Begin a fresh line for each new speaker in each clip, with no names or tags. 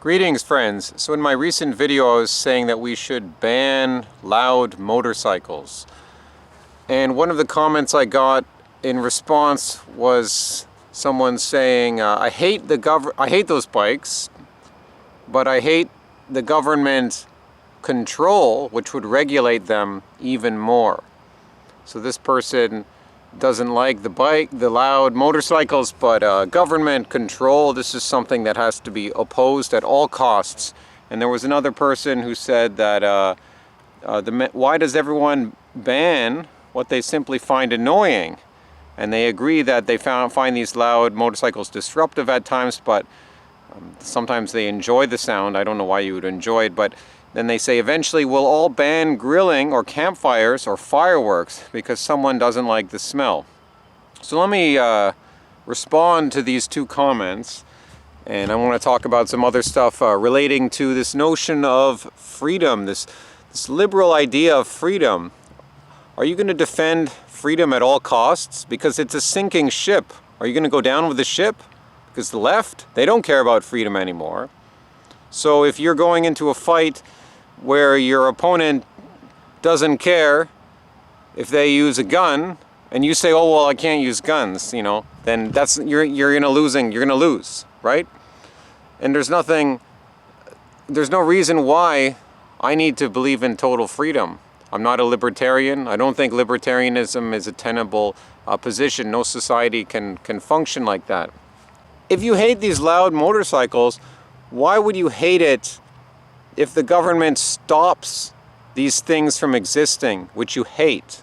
Greetings, friends. So in my recent video I was saying that we should ban loud motorcycles. And one of the comments I got in response was someone saying, I hate those bikes, but I hate the government control which would regulate them even more. So this person doesn't like the loud motorcycles, but government control, this is something that has to be opposed at all costs. And there was another person who said that why does everyone ban what they simply find annoying? And they agree that they find these loud motorcycles disruptive at times, but sometimes they enjoy the sound. I don't know why you would enjoy it, but then they say eventually we'll all ban grilling or campfires or fireworks because someone doesn't like the smell. So let me respond to these two comments, and I want to talk about some other stuff relating to this notion of freedom, this liberal idea of freedom. Are you going to defend freedom at all costs? Because it's a sinking ship. Are you going to go down with the ship? Because the left, they don't care about freedom anymore. So if you're going into a fight where your opponent doesn't care if they use a gun, and you say, oh well, I can't use guns, then you're gonna lose, right? And there's no reason why I need to believe in total freedom. I'm not a libertarian. I don't think libertarianism is a tenable position. No society can function like that. If you hate these loud motorcycles, why would you hate it if the government stops these things from existing, which you hate?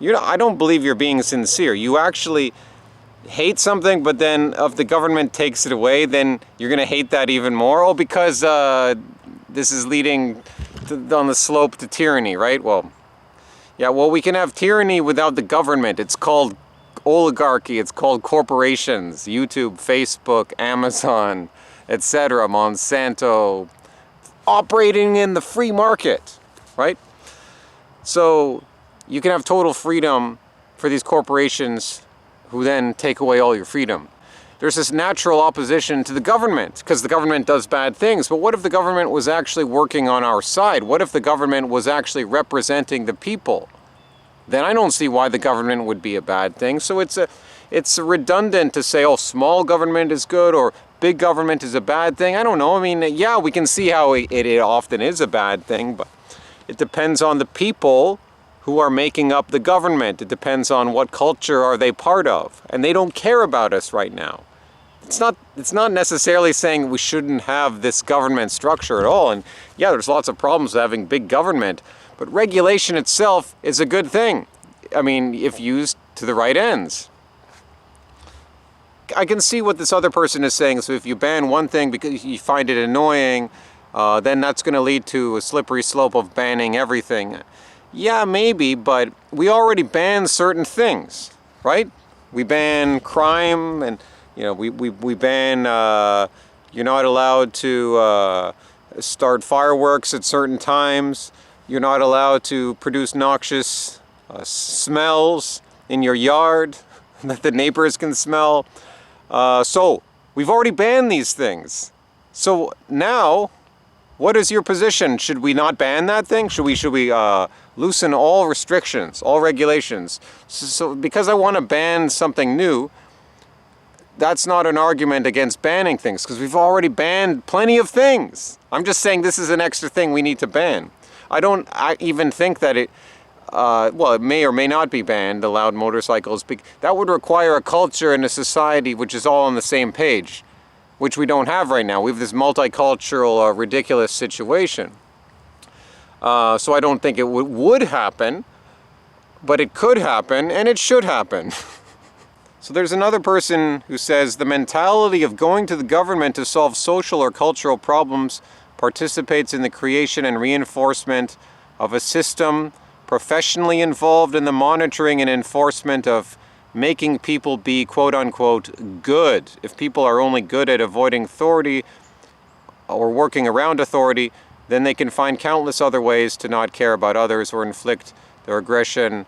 I don't believe you're being sincere. You actually hate something, but then if the government takes it away, then you're going to hate that even more. Oh, because this is leading on the slope to tyranny, right? Well, yeah, well, we can have tyranny without the government. It's called oligarchy. It's called corporations, YouTube, Facebook, Amazon, etc., Monsanto, operating in the free market, right? So you can have total freedom for these corporations who then take away all your freedom. There's this natural opposition to the government because the government does bad things. But what if the government was actually working on our side? What if the government was actually representing the people? Then I don't see why the government would be a bad thing. So it's redundant to say, oh, small government is good or big government is a bad thing. I don't know. I mean, yeah, we can see how it often is a bad thing, but it depends on the people who are making up the government. It depends on what culture are they part of. And they don't care about us right now. It's not necessarily saying we shouldn't have this government structure at all. And yeah, there's lots of problems with having big government, but regulation itself is a good thing. I mean, if used to the right ends. I can see what this other person is saying. So if you ban one thing because you find it annoying, then that's going to lead to a slippery slope of banning everything. Yeah, maybe, but we already ban certain things, right? We ban crime, and we ban you're not allowed to start fireworks at certain times. You're not allowed to produce noxious smells in your yard that the neighbors can smell. So we've already banned these things. So now, what is your position? Should we not ban that thing? Should we loosen all restrictions, all regulations? So because I want to ban something new, that's not an argument against banning things, because we've already banned plenty of things. I'm just saying this is an extra thing we need to ban. I even think that it may or may not be banned, the loud motorcycles. That would require a culture and a society which is all on the same page, which we don't have right now. We have this multicultural, ridiculous situation. So I don't think it would happen, but it could happen, and it should happen. So there's another person who says, the mentality of going to the government to solve social or cultural problems participates in the creation and reinforcement of a system professionally involved in the monitoring and enforcement of making people be quote-unquote good. If people are only good at avoiding authority or working around authority, then they can find countless other ways to not care about others or inflict their aggression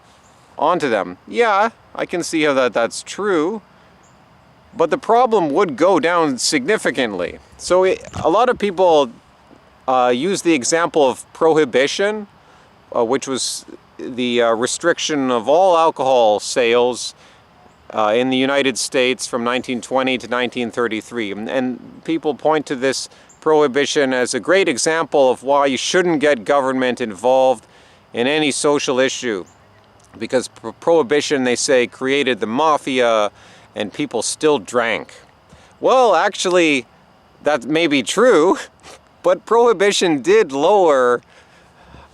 onto them. Yeah, I can see how that's true, but the problem would go down significantly. So a lot of people use the example of prohibition, which was the restriction of all alcohol sales in the United States from 1920 to 1933. And people point to this prohibition as a great example of why you shouldn't get government involved in any social issue. Because prohibition, they say, created the mafia and people still drank. Well, actually, that may be true, but prohibition did lower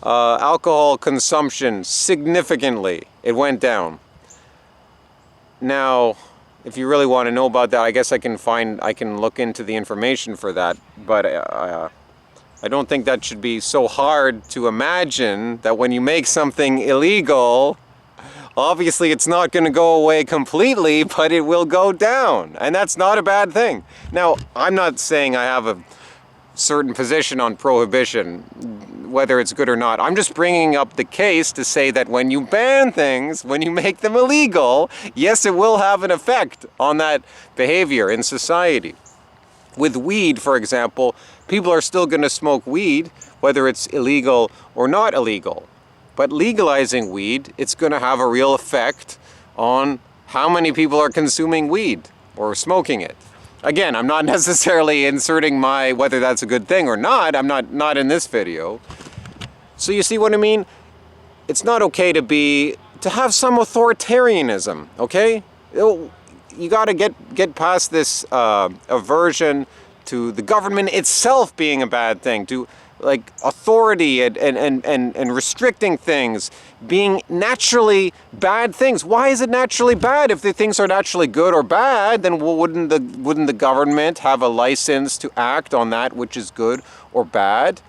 alcohol consumption significantly. It went down. Now, if you really want to know about that, I guess I can look into the information for that. But I don't think that should be so hard to imagine that when you make something illegal, obviously it's not going to go away completely, but it will go down. And that's not a bad thing. Now, I'm not saying I have a certain position on prohibition, whether it's good or not. I'm just bringing up the case to say that when you ban things, when you make them illegal, yes, it will have an effect on that behavior in society. With weed, for example, people are still going to smoke weed, whether it's illegal or not illegal. But legalizing weed, it's going to have a real effect on how many people are consuming weed or smoking it. Again, I'm not necessarily inserting whether that's a good thing or not. I'm not in this video. So you see what I mean? It's not okay to have some authoritarianism, okay? You got to get past this aversion to the government itself being a bad thing, to like authority and restricting things being naturally bad things. Why is it naturally bad? If the things are naturally good or bad, then wouldn't the government have a license to act on that which is good or bad?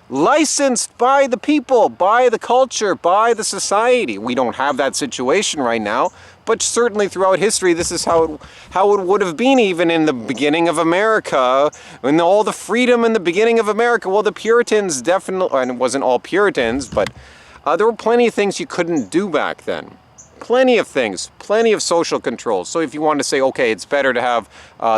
Licensed by the people, by the culture, by the society. We don't have that situation right now, but certainly throughout history, this is how it would have been even in the beginning of America, and all the freedom in the beginning of America. Well, the Puritans definitely, and it wasn't all Puritans, but there were plenty of things you couldn't do back then. Plenty of things, plenty of social controls. So if you want to say, okay, it's better to have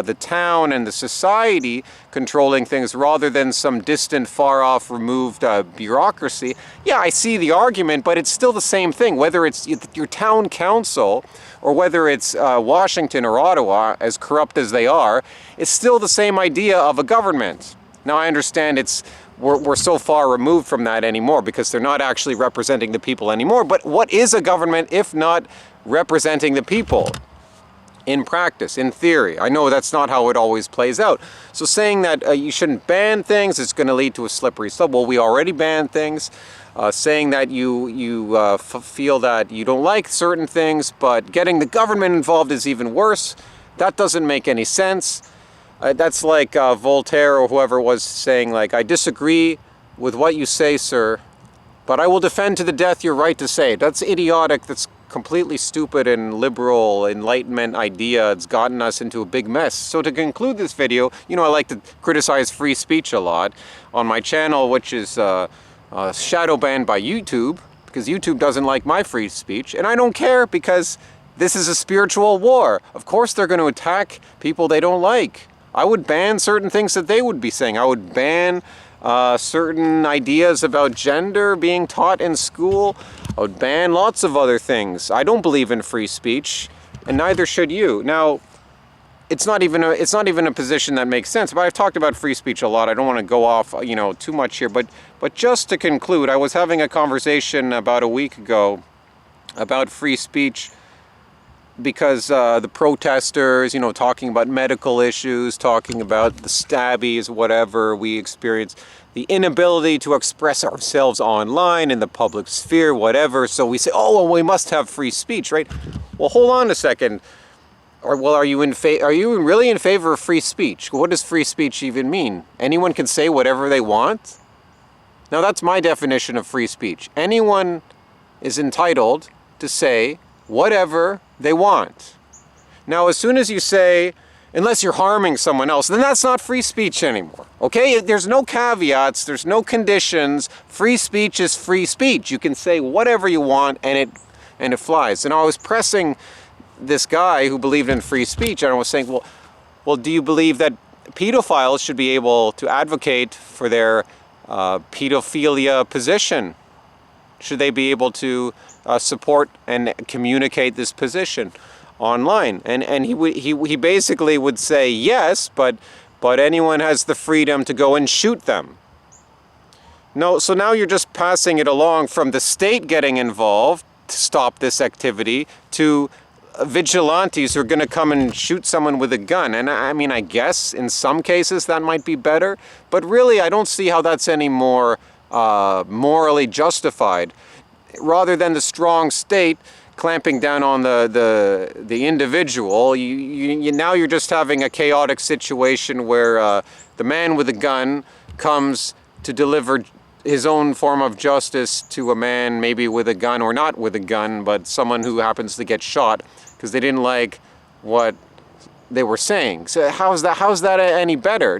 the town and the society controlling things rather than some distant, far-off, removed bureaucracy, yeah, I see the argument, but it's still the same thing. Whether it's your town council or whether it's Washington or Ottawa, as corrupt as they are, it's still the same idea of a government. Now, I understand we're so far removed from that anymore because they're not actually representing the people anymore. But what is a government if not representing the people in practice, in theory? I know that's not how it always plays out. So saying that you shouldn't ban things, it's going to lead to a slippery slope. Well, we already ban things. Saying that you feel that you don't like certain things, but getting the government involved is even worse. That doesn't make any sense. That's like Voltaire or whoever was saying, like, I disagree with what you say, sir, but I will defend to the death your right to say it. That's idiotic. That's completely stupid and liberal Enlightenment idea. It's gotten us into a big mess. So to conclude this video, I like to criticize free speech a lot on my channel, which is shadow banned by YouTube, because YouTube doesn't like my free speech, and I don't care because this is a spiritual war. Of course they're going to attack people they don't like. I would ban certain things that they would be saying. I would ban certain ideas about gender being taught in school. I would ban lots of other things. I don't believe in free speech, and neither should you. Now, it's not even a position that makes sense. But I've talked about free speech a lot. I don't want to go off, too much here. But just to conclude, I was having a conversation about a week ago about free speech. Because the protesters, talking about medical issues, talking about the stabbies, whatever we experience, the inability to express ourselves online in the public sphere, whatever. So we say, oh, well, we must have free speech, right? Well, hold on a second. Are you really in favor of free speech? What does free speech even mean? Anyone can say whatever they want? Now, that's my definition of free speech. Anyone is entitled to say whatever they want. Now, as soon as you say, unless you're harming someone else, then that's not free speech anymore. Okay? There's no caveats, there's no conditions. Free speech is free speech. You can say whatever you want and it flies. And I was pressing this guy who believed in free speech, and I was saying, well, do you believe that pedophiles should be able to advocate for their pedophilia position. Should they be able to support and communicate this position online? And he basically would say yes, but anyone has the freedom to go and shoot them. No, so now you're just passing it along from the state getting involved to stop this activity to vigilantes who are going to come and shoot someone with a gun. And I mean, I guess in some cases that might be better, but really I don't see how that's any more morally justified. Rather than the strong state clamping down on the individual, now you're just having a chaotic situation where the man with a gun comes to deliver his own form of justice to a man maybe with a gun or not with a gun, but someone who happens to get shot because they didn't like what they were saying. So how's that any better?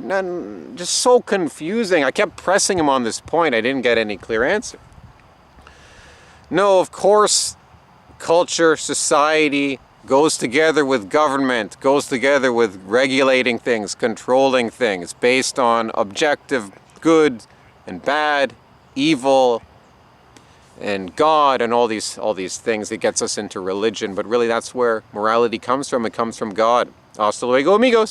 Just so confusing. I kept pressing him on this point. I didn't get any clear answer. No, of course, culture, society goes together with government, goes together with regulating things, controlling things, based on objective good and bad, evil, and God, and all these things. It gets us into religion, but really that's where morality comes from. It comes from God. Hasta luego, amigos.